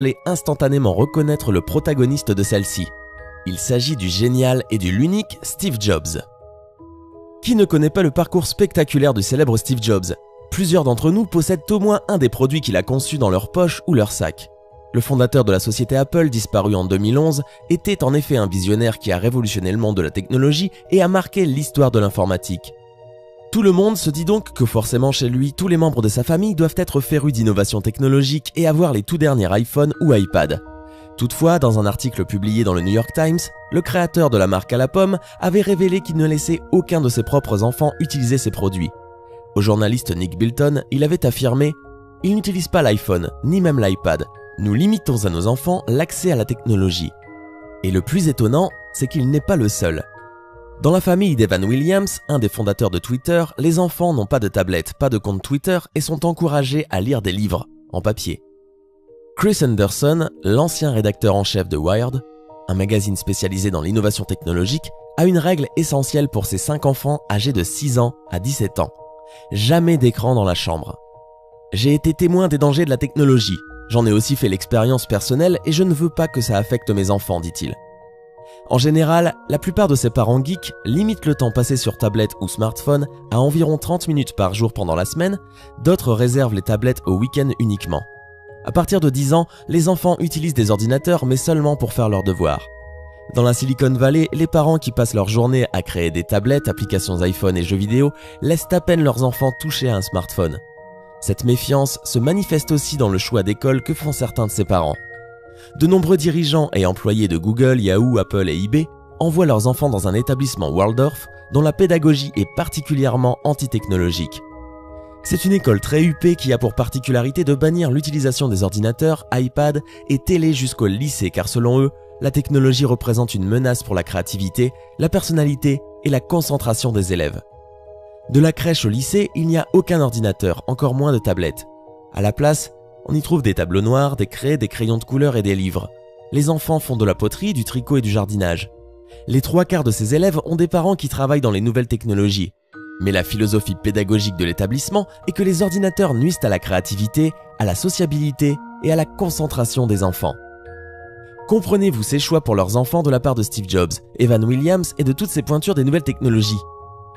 allez instantanément reconnaître le protagoniste de celle-ci. Il s'agit du génial et du l'unique Steve Jobs. Qui ne connaît pas le parcours spectaculaire du célèbre Steve Jobs? Plusieurs d'entre nous possèdent au moins un des produits qu'il a conçus dans leur poche ou leur sac. Le fondateur de la société Apple, disparu en 2011, était en effet un visionnaire qui a révolutionné le monde de la technologie et a marqué l'histoire de l'informatique. Tout le monde se dit donc que forcément chez lui, tous les membres de sa famille doivent être férus d'innovation technologique et avoir les tout derniers iPhone ou iPad. Toutefois, dans un article publié dans le New York Times, le créateur de la marque à la pomme avait révélé qu'il ne laissait aucun de ses propres enfants utiliser ses produits. Au journaliste Nick Bilton, il avait affirmé « Il n'utilise pas l'iPhone, ni même l'iPad. Nous limitons à nos enfants l'accès à la technologie. » Et le plus étonnant, c'est qu'il n'est pas le seul. Dans la famille d'Evan Williams, un des fondateurs de Twitter, les enfants n'ont pas de tablette, pas de compte Twitter et sont encouragés à lire des livres, en papier. Chris Anderson, l'ancien rédacteur en chef de Wired, un magazine spécialisé dans l'innovation technologique, a une règle essentielle pour ses 5 enfants âgés de 6 ans à 17 ans. Jamais d'écran dans la chambre. J'ai été témoin des dangers de la technologie. J'en ai aussi fait l'expérience personnelle et je ne veux pas que ça affecte mes enfants, dit-il. En général, la plupart de ces parents geeks limitent le temps passé sur tablette ou smartphone à environ 30 minutes par jour pendant la semaine, d'autres réservent les tablettes au week-end uniquement. À partir de 10 ans, les enfants utilisent des ordinateurs mais seulement pour faire leurs devoirs. Dans la Silicon Valley, les parents qui passent leur journée à créer des tablettes, applications iPhone et jeux vidéo laissent à peine leurs enfants toucher à un smartphone. Cette méfiance se manifeste aussi dans le choix d'école que font certains de ces parents. De nombreux dirigeants et employés de Google, Yahoo, Apple et eBay envoient leurs enfants dans un établissement Waldorf dont la pédagogie est particulièrement anti-technologique. C'est une école très huppée qui a pour particularité de bannir l'utilisation des ordinateurs, iPad et télé jusqu'au lycée car selon eux, la technologie représente une menace pour la créativité, la personnalité et la concentration des élèves. De la crèche au lycée, il n'y a aucun ordinateur, encore moins de tablettes. À la place, on y trouve des tableaux noirs, des craies, des crayons de couleur et des livres. Les enfants font de la poterie, du tricot et du jardinage. Les 3/4 de ces élèves ont des parents qui travaillent dans les nouvelles technologies. Mais la philosophie pédagogique de l'établissement est que les ordinateurs nuisent à la créativité, à la sociabilité et à la concentration des enfants. Comprenez-vous ces choix pour leurs enfants de la part de Steve Jobs, Evan Williams et de toutes ces pointures des nouvelles technologies?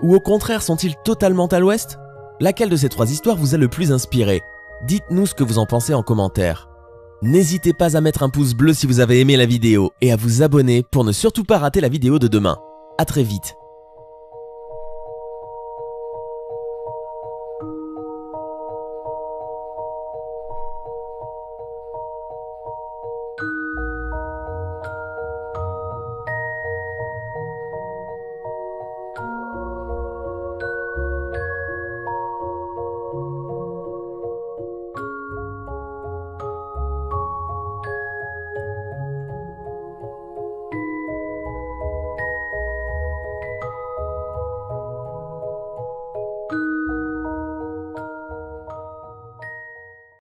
Ou au contraire sont-ils totalement à l'ouest? Laquelle de ces 3 histoires vous a le plus inspiré? Dites-nous ce que vous en pensez en commentaire. N'hésitez pas à mettre un pouce bleu si vous avez aimé la vidéo et à vous abonner pour ne surtout pas rater la vidéo de demain. À très vite.